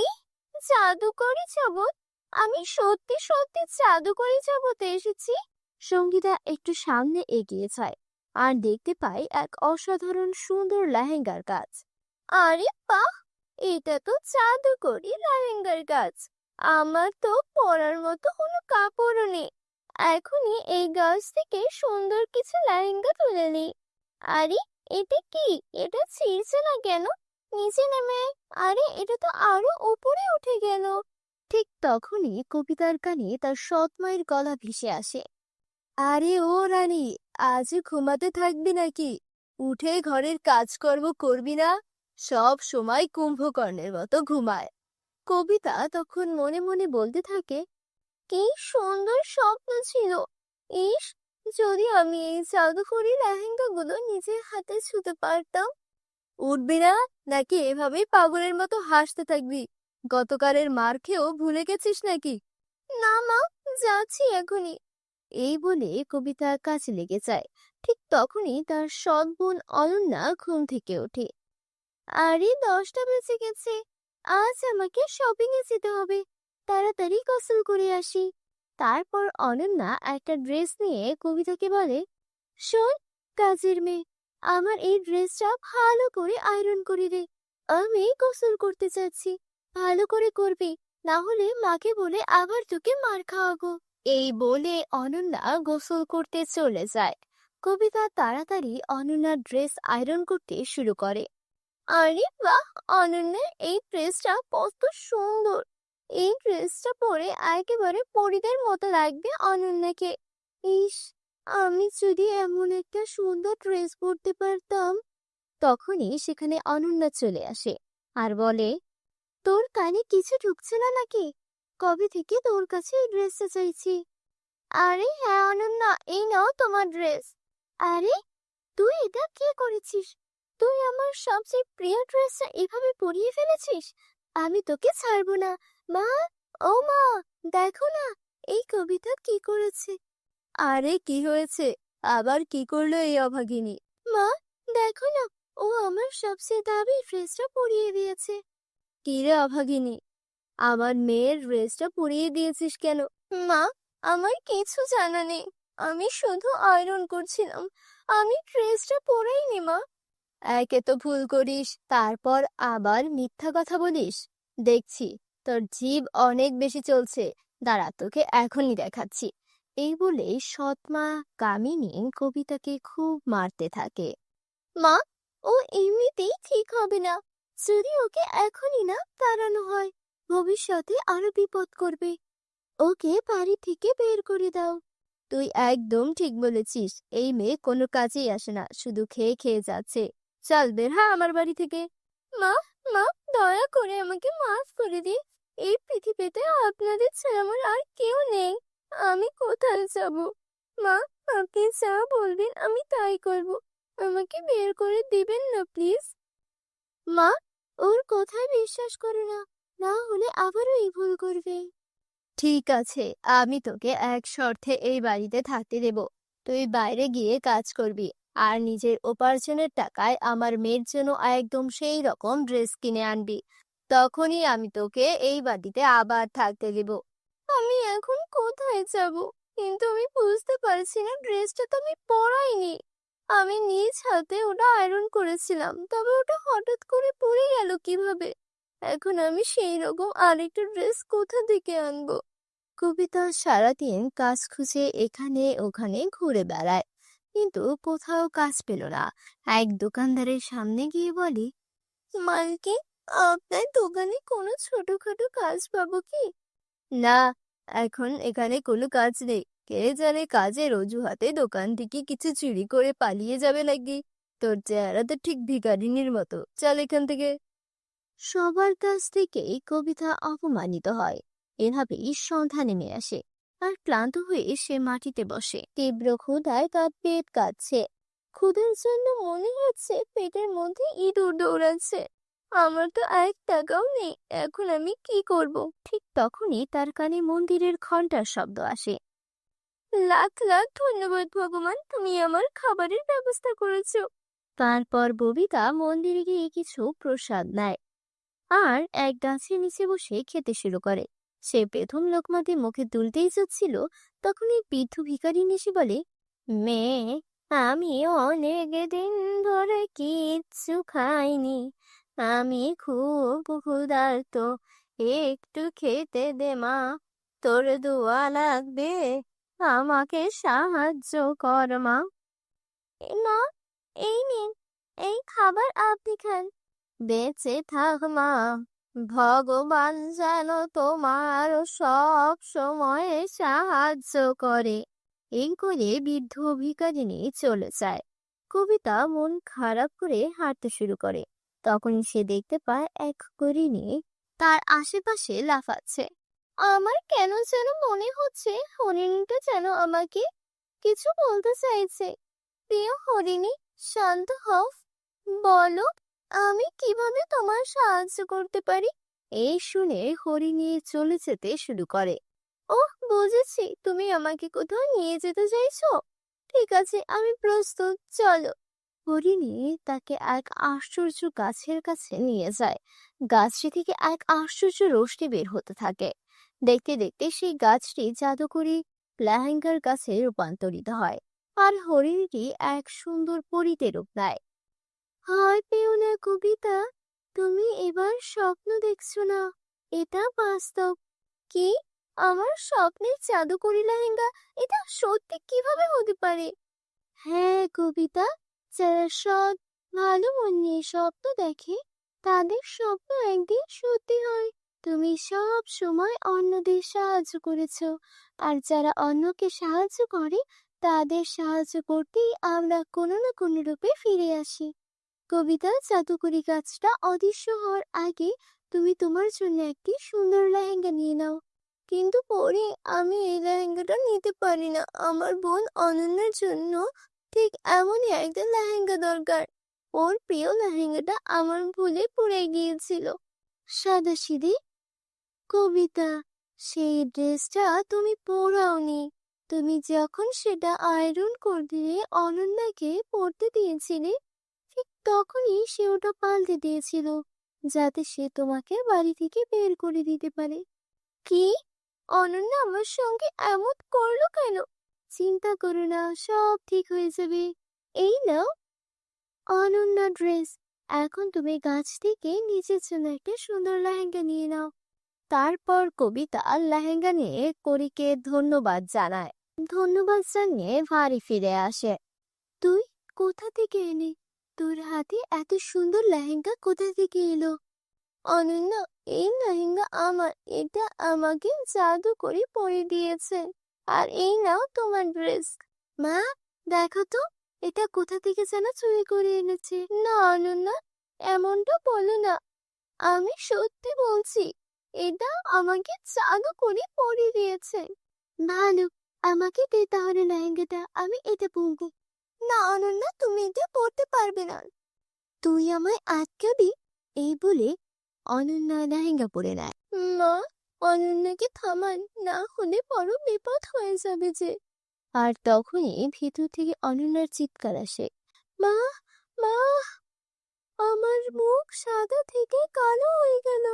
জাদুকরি জগৎ? আমি সত্যি সত্যি জাদুকরি জগতে এসেছি। সঙ্গীতা একটু সামনে এগিয়ে যায় আর দেখতে পায় এক অসাধারণ সুন্দর লেহেঙ্গার কাজ। আরে বাহ, এটা তো জাদুকরি লেহেঙ্গার কাজ। আমার তো পরার মতো কোনো কাপড়ও নেই। এখনই এই গাছ থেকে সুন্দর কিছু লেহেঙ্গা তুলে নিই। আরে এটা কি? এটা ছিঁড়ছে না কেন? নিচে নেমে আয়। আরে এটা তো আরো উপরে উঠে গেল। ঠিক তখনই কবিতার কানে তার সৎ মায়ের গলা ভেসে আসে। আরে ও রানী, আজ ঘুমাতে থাকবি নাকি? উঠে ঘরের কাজকর্ম করবি না? সব সময় কুম্ভকর্ণের মতো ঘুমায়। কবিতা তখন মনে মনে বলতে থাকে, কি সুন্দর স্বপ্ন ছিল। ইস, যদি আমি এই জাদুকরি লেহেঙ্গাগুলো নিজের হাতে ছুঁতে পারতাম। উঠবি না, নাকি এভাবেই পাগলের মতো হাসতে থাকবি? গতকালের মার খেয়েও ভুলে গেছিস নাকি? না মা, যাচ্ছি এখনই। এই বলে কবিতা কাজে লেগে যায়। ঠিক তখনই তার সৎ বোন অনন্যা ঘুম থেকে ওঠে। আরে 10টা বেজে গেছে, আজ আমাকে শপিং এ যেতে হবে। তাড়াতাড়ি গোসল করে আসি। তারপর অনন্যা একটা ড্রেস নিয়ে কবিতাকে বলে, শোন কাজের মেয়ে, আমার এই ড্রেসটা ভালো করে আয়রন করে দে। আমি গোসল করতে চাচ্ছি, ভালো করে করবি, না হলে মাকে বলে আবার তোকে মার খাওয়াবো। এই বলে অনন্যা গোসল করতে চলে যায়। কবিতা তাড়াতাড়ি অনন্যার ড্রেস আয়রন করতে শুরু করে। আরে বাহ, অনন্যার এই ড্রেসটা কত সুন্দর। এই ড্রেসটা পরে একেবারে পরীদের মতো লাগবে অনন্যাকে। ইস, আমি যদি এমন একটা সুন্দর ড্রেস পরতে পারতাম। তখনই সেখানে অনন্যা চলে আসে আর বলে, তোর কানে কিছু ঢুকছে না নাকি? কবে থেকে তোর কাছে এই ড্রেসটা চাইছি। আরে হ্যাঁ অনন্যা, এই নাও তোমার ড্রেস। আরে তুই এটা কি করেছিস? তুই আমার সবচেয়ে প্রিয় ড্রেসটা এভাবে পরিয়ে ফেলেছিস। আমি তোকে ছাড়বো না। মা, ও মা, দেখো না এই কবিতা কি করেছে। আরে কি হয়েছে? আবার কি করলো এই অভাগিনী? মা, দেখো না, ও আমার সবচেয়ে দামি ড্রেসটা পরিয়ে দিয়েছে। কি রে অভাগিনী, আমার মেয়ের ড্রেসটা পরিয়ে দিয়েছিস কেন? মা, আমার কিছু জানা নেই। আমি শুধু আয়রন করছিলাম, আমি ড্রেসটা পরাইনি মা। একে তো ভুল করিস, তারপর আবার মিথ্যা কথা বলিস। দেখছি তোর জিভ অনেক বেশি চলছে। দাঁড়া, তোকে এখনই দেখাচ্ছি। এই বলে সৎমা কামিনী কবিতাকে খুব মারতে থাকে। মা, ও এমনিতেই ঠিক হবে না। যদি ওকে এখনই না তাড়ানো হয়, ভবিষ্যতে আরো বিপদ করবে। ওকে বাড়ি থেকে বের করে দাও। তুই একদম ঠিক বলেছিস, এই মেয়ে কোনো কাজেই আসে না, শুধু খেয়ে খেয়ে যাচ্ছে। চল বের হ আমার বাড়ি থেকে। মা, মা, দয়া করে আমাকে মাফ করে দিন। এই পৃথিবীতে আপনাদের ছাড়া আমার আর কেউ নেই। আমি কোথায় যাব? মা, আপনি যা বলবেন আমি তাই করব। আমাকে বের করে দিবেন না প্লিজ। মা, ওর কথায় বিশ্বাস করো না, না হলে আবারও এই ভুল করবে। ঠিক আছে, আমি তোকে এক শর্তে এই বাড়িতে থাকতে দেব। তুই বাইরে গিয়ে কাজ করবি আর নিজের উপার্জনের টাকায় আমার মেয়ের জন্য একদম সেই রকম ড্রেস কিনে আনবি। তখনই আমি তোকে এই বাড়িতে আবার থাকতে দেব। আমি এখন কোথায় যাব? কিন্তু আমি বুঝতে পারছি না, ড্রেসটা তো আমি পরাইনি। আমি নিজ হাতে ওটা আয়রন করেছিলাম, তবে ওটা হঠাৎ করে পড়ে গেল কিভাবে? এখন আমি সেই রকম আরেকটা ড্রেস কোথা থেকে আনবো? কবিতা সারাদিন কাজ খুঁজে এখানে ওখানে ঘুরে বেড়ায়, কিন্তু কোথাও কাজ পেল না। এক দোকানদারের সামনে গিয়ে বলে, মালকিন, আপনার দোকানে কোনো ছোটখাটো কাজ পাবো কি? না, এখন এখানে কোনো কাজ নেই। কে জানে কাজের অজুহাতে দোকান থেকে কিছু চুরি করে পালিয়ে যাবে নাকি। তোর চেহারা তো ঠিক ভিখারিনীর মতো, চল এখান থেকে। সবার কাছ থেকেই কবিতা অপমানিত হয়। এভাবেই সন্ধ্যা নেমে আসে আর ক্লান্ত হয়ে সে মাটিতে বসে। তীব্র ক্ষুধায় তার পেট কাঁপছে। ক্ষুধার জন্য মনে হচ্ছে পেটের মধ্যে ইঁদুর দৌড়াচ্ছে। আমার তো 1 টাকাও নেই, এখন আমি কি করব? ঠিক তখনই তার কানে মন্দিরের ঘন্টার শব্দ আসে। লাখ লাখ ধন্যবাদ ভগবান, তুমি আমার খাবারের ব্যবস্থা করেছো। তারপর ববিতা মন্দিরে গিয়ে কিছু প্রসাদ নেয় আর এক গাছের নিচে বসে খেতে শুরু করে। সে প্রথম লোকমাটি মুখে তুলতেই যাচ্ছিল, তখন এক বৃদ্ধ ভিখারিনী এসে বলে, মেয়ে, আমি অনেক দিন ধরে কিচ্ছু খাইনি, আমি খুব ক্ষুধার্ত, একটু খেতে দে মা, তোর দোয়া লাগবে, আমাকে সাহায্য কর মা। মা, এই নিন, এই খাবার আপনি খান, বেঁচে থাক মা, ভগবান যেন তোমার সব সময় সাহায্য করে। এই করে বৃদ্ধ ভিখারিনী চলে যায়। কবিতা মন খারাপ করে হাঁটতে শুরু করে। তখনই সে দেখতে পায় এক হরিণী তার আশেপাশে লাফাচ্ছে। আমার কেন যেন মনে হচ্ছে হরিণীটা যেন আমাকে কিছু বলতে চাইছে। প্রিয় হরিণী, শান্ত হও, বলো আমি কিভাবে তোমার সাহায্য করতে পারি। এই শুনে হরিণী চলে যেতে শুরু করে। ওহ, বুঝেছি, তুমি আমাকে কোথাও নিয়ে যেতে চাইছো। ঠিক আছে, আমি প্রস্তুত, চলো। হরিণী তাকে এক আশ্চর্য গাছের কাছে নিয়ে যায়। গাছটি থেকে এক আশ্চর্য রোশনি বের হতে থাকে। দেখতে দেখতে সেই গাছটি জাদুকরি লেহেঙ্গার গাছে রূপান্তরিত হয় আর হরিণীটি এক সুন্দর পরীতে রূপ নেয়। হায় পেও না কবিতা, তুমি এবার স্বপ্ন দেখছো না, এটা বাস্তব। কি? আমার স্বপ্নের জাদুকরি লেহেঙ্গা, এটা সত্যি কিভাবে হতে পারে? হ্যাঁ কবিতা, যারা সৎ ভালো মন নিয়ে স্বপ্ন দেখে তাদের স্বপ্ন একদিন সত্যি হয়। তুমি সব সময় অন্যদের সাহায্য করেছো, আর যারা অন্যকে সাহায্য করে তাদের সাহায্য করতেই আমরা কোনো না কোনো রূপে ফিরে আসি। কবিতা, জাদুকরি গাছটা অদৃশ্য হওয়ার আগে তুমি তোমার জন্য একটি সুন্দর লেহেঙ্গা নিয়ে নাও। কিন্তু পরে আমি এই লেহেঙ্গাটা নিতে পারি না, আমার বোন অনন্যার জন্য ঠিক এমনই একটা লেহেঙ্গা দরকার। ওর প্রিয় লেহেঙ্গাটা আমার ভুলে পড়ে গিয়েছিল। সাদাসিধে কবিতা, সেই ড্রেসটা তুমি পরাওনি। তুমি যখন সেটা আয়রন করতে অনন্যাকে পরতে দিয়েছিলে, ঠিক তখনই সে ওটা পাল্টে দিয়েছিল, যাতে সে তোমাকে বাড়ি থেকে বের করে দিতে পারে। কি? অনন্যা আমার সঙ্গে এমন করলো কেন? চিন্তা করো না, সব ঠিক হয়ে যাবে। এই নাও অনন্যা ড্রেস। এখন তুমি গাছ থেকে নিজের জন্য একটা সুন্দর লেহেঙ্গা নিয়ে নাও। তারপর কবিতা লেহেঙ্গা নিয়ে করিকে ধন্যবাদ জানায়। ধন্যবাদ জানিয়ে বাড়ি ফিরে আসে। তুই কোথা থেকে এলি? তোর হাতে এত সুন্দর লেহেঙ্গা কোথা থেকে এলো? অনন্যা, এই লেহেঙ্গা আমার, এটা আমাকে জাদু করে পরে দিয়েছে। আর এই নাও তোমার ড্রেস। মা, দেখো তো, এটা কোথা থেকে যেন চুরি করে এনেছে। না অনন্যা, এমনটা বলো না, আমি সত্যি বলছি, এটা আমাকে জাদু করে পরে দিয়েছে। ভালো, আমাকে দে তাহলে লেহেঙ্গাটা, আমি এটা পরবো। না অনন্যা, তুমি এটা পরতে পারবে না। তুই আমায় আটকাবি? এই বলে অনন্যা লেহেঙ্গা পরে নেয়। মা, অনন্যাকে থামান, না হলে বড় বিপদ হয়ে যাবে যে। আর তখনই ভিতর থেকে অনন্যার চিৎকার আসে, মা, মা, আমার মুখ সাদা থেকে কালো হয়ে গেল।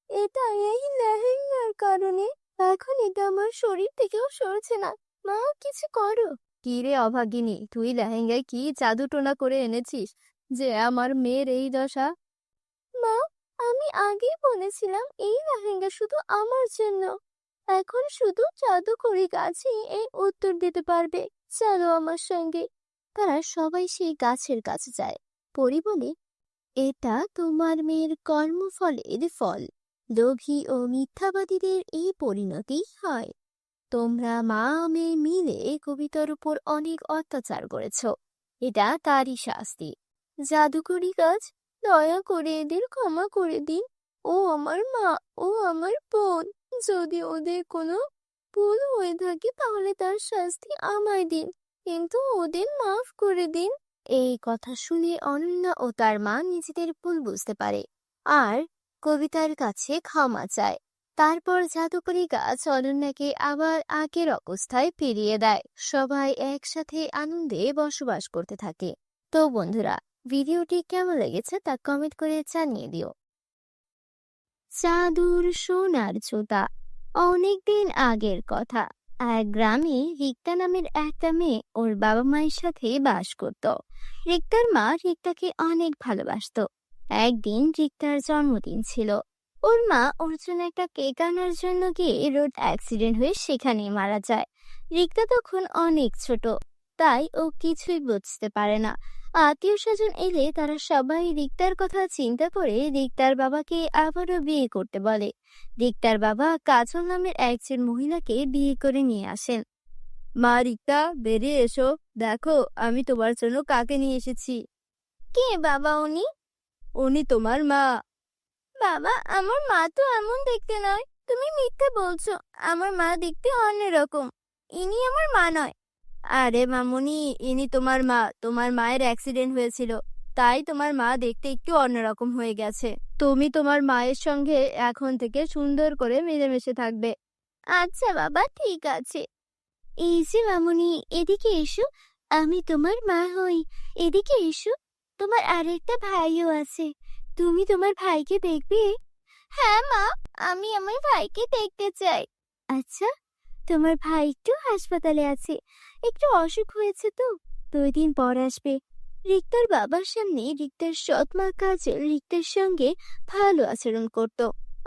এটা এই লেহেঙ্গার কারণে। এখন এটা আমার শরীর থেকেও সরছে না। মা, কিছু করো। কি রে অভাগিনী, তুই লেহেঙ্গায় কি জাদু টোনা করে এনেছিস যে আমার মেয়ের এই দশা? মা, আমি আগেই বলেছিলাম এই লেহেঙ্গা শুধু আমার জন্য। এখন শুধু জাদুকরি গাছই এই উত্তর দিতে পারবে। চলো আমার সঙ্গে। তারা সবাই সেই গাছের কাছে যায়। পরি বলে, এটা তোমার মেয়ের কর্মফলের ফল। লোভী ও মিথ্যাবাদীদের এই পরিণতি হয়। তোমরা মা মেয়ে মিলে কবিতার উপর অনেক অত্যাচার করেছ, এটা তারই শাস্তি। জাদুকরি গাছ, দয়া করে এদের ক্ষমা করে দিন। ও আমার মা, ও আমার বোন। যদি ওদের কোনো ভুল হয়ে থাকে তাহলে তার শাস্তি আমায় দিন, কিন্তু ওদের মাফ করে দিন। এই কথা শুনে অনন্যা ও তার মা নিজেদের ভুল বুঝতে পারে আর কবিতার কাছে ক্ষমা চায়। তারপর জাদুকরি গাছ অনন্যাকে আবার আগের অবস্থায় ফিরিয়ে দেয়। সবাই একসাথে আনন্দে বসবাস করতে থাকে। তো বন্ধুরা, ভিডিওটি কেমন লেগেছে তা কমেন্ট করে জানিয়ে দিও। জাদুর সোনার জুতা। অনেকদিন আগের কথা। এক গ্রামে রিক্তা নামের একটা মেয়ে ওর বাবা মায়ের সাথে বাস করত। রিক্তার মা রিক্তাকে অনেক ভালোবাসতো। একদিন রিক্তার জন্মদিন ছিল। ওর মা ওর জন্য একটা কেক আনার জন্য গিয়ে রোড অ্যাক্সিডেন্ট হয়ে সেখানেই মারা যায়। রিক্তা তখন অনেক ছোট, তাই ও কিছুই বুঝতে পারে না। আত্মীয় স্বজন এলে তারা সবাই রিক্তার কথা চিন্তা করে রিক্তার বাবাকে আবারও বিয়ে করতে বলে। রিক্তার বাবা কাজল নামের একজন মহিলাকে বিয়ে করে নিয়ে আসেন। মা রিক্তা, বেরিয়ে এসো, দেখো আমি তোমার জন্য কাকে নিয়ে এসেছি। কে বাবা উনি? উনি তোমার মা। বাবা, আমার মা তো এমন দেখতে নয়, তুমি মিথ্যে বলছো। আমার মা দেখতে অন্যরকম, ইনি আমার মা নয়। আরে মামুনি, ইনি তোমার মা। তোমার মায়ের অ্যাক্সিডেন্ট হয়েছিল, তাই তোমার মা দেখতে একটু অন্যরকম হয়ে গেছে। তুমি তোমার মায়ের সঙ্গে এখন থেকে সুন্দর করে মিলেমিশে থাকবে। আচ্ছা বাবা, ঠিক আছে। এই যে মামুনি, এদিকে এসো, আমি তোমার মা হই। এদিকে এসো, তোমার আরেকটা ভাইও আছে, তুমি তোমার ভাইকে দেখবে? হ্যাঁ মা, আমি আমার ভাইকে দেখতে চাই। আচ্ছা, তোমার ভাই একটু হাসপাতালে আছে, একটু অসুখ হয়েছে তো 2 দিন পর আসবে। রিক্তার বাবার সামনে রিক্তার সৎ মা কাজল রিক্তার সঙ্গে ভালো আচরণ করত।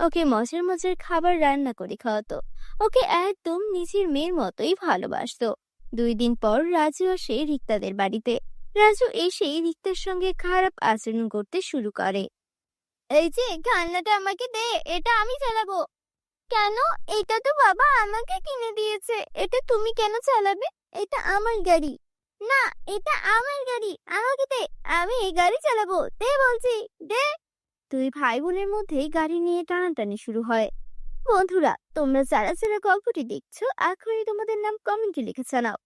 ওকে মজার মজার খাবার রান্না করে খাওয়াতো। ওকে একদম নিজের মেয়ের মতোই ভালোবাসতো। 2 দিন পর রাজু আসে রিক্তাদের বাড়িতে। রাজু এসে রিক্তার সঙ্গে খারাপ আচরণ করতে শুরু করে। এই যে খেলনাটা আমাকে দে, এটা আমি চালাবো। কেন? এটা তো বাবা আমাকে কিনে দিয়েছে, এটা তুমি কেন চালাবে? এটা আমার গাড়ি। না, এটা আমার গাড়ি, আমাকে দে, আমি এই গাড়ি চালাবো, দে বলছি, দে। দুই ভাই বোনের মধ্যে গাড়ি নিয়ে টানাটানি শুরু হয়। বন্ধুরা, তোমরা যারা যারা গল্পটি দেখছো এখনই তোমাদের নাম কমেন্টে লিখে জানাও।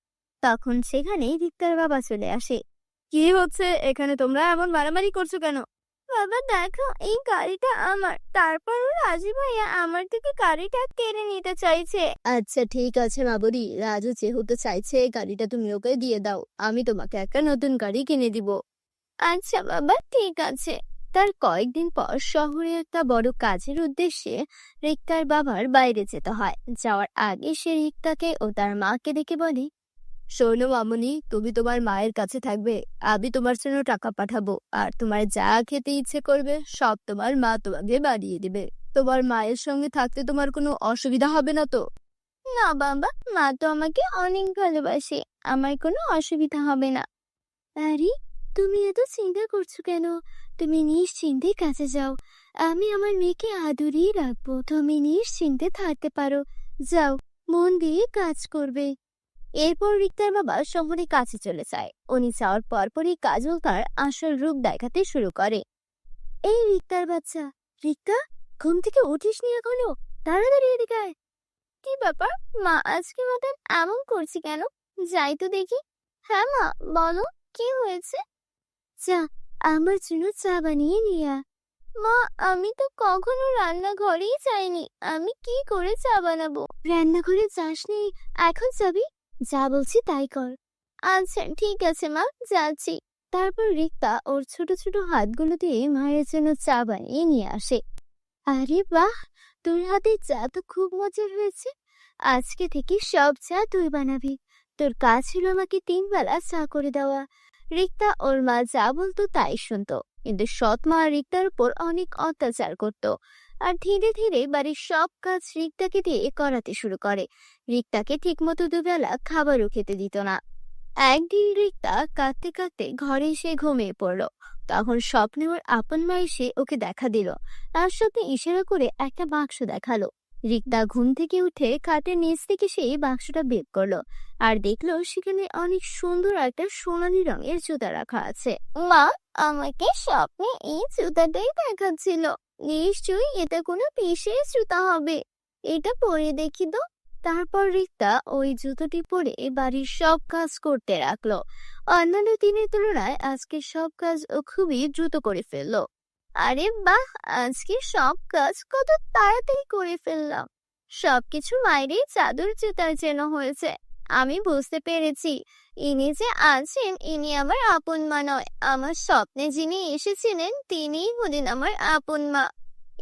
তখন সেখানে রিক্তার বাবা চলে আসে। কি হচ্ছে এখানে? তোমরা এমন মারামারি করছো কেন? বাবা দেখো, এই গাড়িটা আমার, তারপরও রাজু ভাইয়া আমার থেকে গাড়িটা কেড়ে নিতে চাইছে। আচ্ছা ঠিক আছে মাবুরি, রাজু যেহেতু চাইছে গাড়িটা তুমি ওকে দিয়ে দাও, আমি তোমাকে একটা নতুন গাড়ি কিনে দিব। আচ্ছা বাবা, ঠিক আছে। তার কয়েকদিন পর শহরে একটা বড় কাজের উদ্দেশ্যে রিক্তার বাবার বাইরে যেতে হয়। যাওয়ার আগে সে রিক্তাকে ও তার মাকে ডেকে বলে, শোনো মামুনি, তুমি তোমার মায়ের কাছে থাকবে, আমি তোমার জন্য টাকা পাঠাবো, আর তোমার যা খেতে ইচ্ছে করবে সব তোমার মা তোমাকে বানিয়ে দিবে। তোমার মায়ের সঙ্গে থাকতে তোমার কোনো অসুবিধা হবে না তো? না বাবা, মা তো আমাকে অনেক ভালোবাসে, আমার কোনো অসুবিধা হবে না। আরে, তুমি এত চিন্তা করছো কেন? তুমি নিশ্চিন্তে কাছে যাও, আমি আমার মেয়েকে আদরেই রাখবো, তুমি নিশ্চিন্তে থাকতে পারো। যাও, মন দিয়ে কাজ করবে। এরপর রিক্তার বাবা শহরে কাছে চলে যায়। উনি যাওয়ার পরপরই কাজল তার আসল রূপ দেখাতে শুরু করে। এই রিক্তার বাচ্চা, রিক্তা, ঘুম থেকে উঠিসনি এখনো? তাড়াতাড়ি এদিকে আয়। কি ব্যাপার মা, আজকে মতন এমন করছি কেন? যাই তো দেখি। হ্যাঁ মা, বলো, কি হয়েছে? চা, আমার জন্য চা বানিয়ে নিয়ে আয়। মা, আমি তো কখনো রান্নাঘরেই যাইনি, আমি কি করে চা বানাবো? রান্নাঘরে যাসনি, এখন যাবি? যা বলছি তাই কর। আচ্ছা ঠিক আছে মা, যাচ্ছি। তারপর রিক্তা ওর ছোট ছোট হাতগুলো দিয়ে মায়ের জন্য চা বানিয়ে নিয়ে আসে। আরে বাহ, তোর হাতে চা তো খুব মজার হয়েছে। আজকে থেকে সব চা তুই বানাবি। তোর কাজ ছিল আমাকে 3 বেলা চা করে দেওয়া। রিক্তা ওর মা যা বলতো তাই শুনতো, কিন্তু সৎ মা রিক্তার উপর অনেক অত্যাচার করত। আর ধীরে ধীরে বাড়ির সব কাজ রিক্তাকে দিয়ে করাতে শুরু করে। রিক্তাকে ঠিকমতো 2 বেলা খাবারও খেতে দিত না। একদিন রিক্তা কাঁদতে কাঁদতে ঘরে এসে ঘুমিয়ে পড়লো। তখন স্বপ্নে ওর আপন মা এসে ওকে দেখা দিল। তার সাথে ইশারা করে একটা বাক্স দেখালো। রিক্তা ঘুম থেকে উঠে খাটের নিচ থেকে সেই বাক্সটা বের করলো, আর দেখলো সেখানে অনেক সুন্দর একটা সোনালী রঙের জুতা রাখা আছে। মা, আমাকে স্বপ্নে এই জুতাটাই দেখাচ্ছিল, নিশ্চয়ই এটা কোনো বিশেষ জুতা হবে, এটা পরে দেখি তো। তারপর রিক্তা ওই জুতোটি পরে বাড়ির সব কাজ করতে রাখলো। অন্যান্য দিনের তুলনায় আজকে সব কাজ ও খুবই দ্রুত করে ফেললো। আরে বাহ, আজকে সব কাজ কত তাড়াতাড়ি করে ফেললাম। সবকিছু মায়েরই চাদর জুতার যেন হয়েছে। আমি বুঝতে পেরেছি, ইনি যে আছেন ইনি আমার আপন মা নয়, আমার স্বপ্নে যিনি এসেছিলেন তিনিই হলেন আমার আপন মা।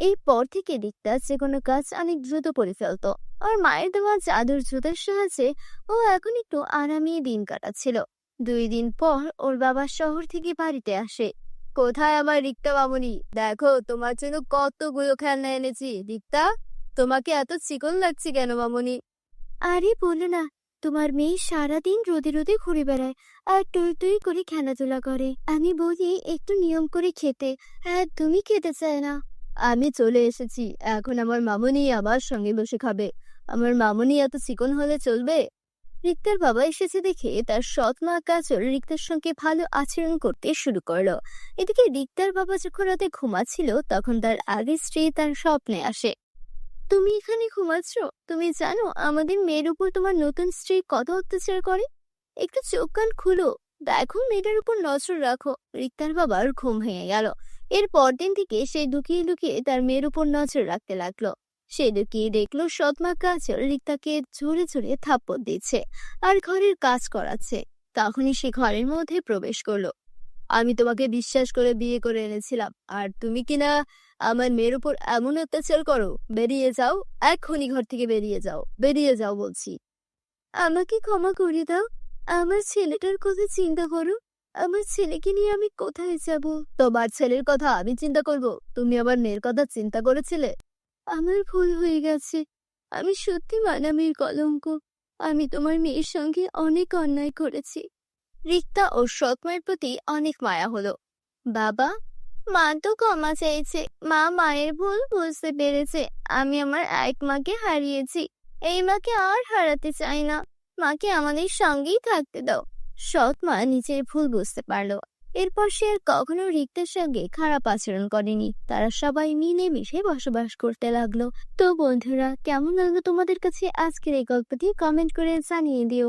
এরপর থেকে রিক্তা যে কোনো কাজ অনেক দ্রুত করে ফেলতো। আর মায়ের দেওয়া চাদর জুতার সাহায্যে ও এখন একটু আরামে দিন কাটাচ্ছিল। 2 দিন পর ওর বাবা শহর থেকে বাড়িতে আসে। কোথায় আমার রিক্তা মামুনি? দেখো তোমার জন্য কতগুলো খেলনা এনেছি। রিক্তা, তোমাকে এত চিকন লাগছে কেন মামুনি? আরে বলো না, তোমার মেয়ে সারাদিন রোদে রোদে ঘুরে বেড়ায় আর টই টই করে খেলাধুলা করে। আমি বলি একটু নিয়ম করে খেতে, তুমি খেতে চায় না। আমি চলে এসেছি, এখন আমার মামুনি আমার সঙ্গে বসে খাবে। আমার মামুনি এত চিকন হলে চলবে? রিক্তার বাবা এসেছে দেখে তার সৎ মা কাজল রিক্তার সঙ্গে ভালো আচরণ করতে শুরু করলো। এদিকে রিক্তার বাবা যখন রাতে ঘুমাচ্ছিল তখন তার আগের স্ত্রী তার স্বপ্নে আসে। তুমি এখানে ঘুমাচ্ছ? তুমি জানো আমাদের মেয়ের উপর তোমার নতুন স্ত্রী কত অত্যাচার করে? একটু চোখ কান খুলো, দেখো মেয়েটার উপর নজর রাখো। রিক্তার বাবার ঘুম ভেঙে গেল। এর পরদিন থেকে সে লুকিয়ে লুকিয়ে তার মেয়ের উপর নজর রাখতে লাগলো। সে লুকিয়ে দেখলো সৎমা কাজল রিক্তাকে জোরে জোরে থাপ্পড় দিচ্ছে আর ঘরের কাজ করাচ্ছে। তখনই সে ঘরের মধ্যে প্রবেশ করলো। আমি তোমাকে বিশ্বাস করে বিয়ে করে এনেছিলাম, আর তুমি কিনা আমার মেয়ের উপর এমন অত্যাচার করো। বেরিয়ে যাও, এক্ষুনি ঘর থেকে বেরিয়ে যাও, বেরিয়ে যাও বলছি। আমাকে ক্ষমা করে দাও, আমার ছেলেটার কথা চিন্তা করো। আমার ছেলেকে নিয়ে আমি কোথায় যাব? তোমার ছেলের কথা আমি চিন্তা করব? তুমি আমার মেয়ের কথা চিন্তা করেছিলে? আমার ভুল হয়ে গেছে, আমি সত্যি মানামির কলঙ্ক। আমি তোমার মেয়ের সঙ্গে অনেক অন্যায় করেছি। রিক্তা ও সৎ মায়ের প্রতি অনেক মায়া হলো। বাবা, মা তো ক্ষমা চাইছে, মা মায়ের ভুল বুঝতে পেরেছে। আমি আমার এক মাকে হারিয়েছি, এই মাকে আর হারাতে চাই না। মাকে আমাদের সঙ্গেই থাকতে দাও। সৎ মা নিজের ভুল বুঝতে পারলো। এরপর সে আর কখনো রিক্তার সঙ্গে খারাপ আচরণ করেনি। তারা সবাই মিলেমিশে বসবাস করতে লাগলো। তো বন্ধুরা, কেমন লাগলো তোমাদের কাছে আজকের এই গল্পটি? কমেন্ট করে জানিয়ে দিও।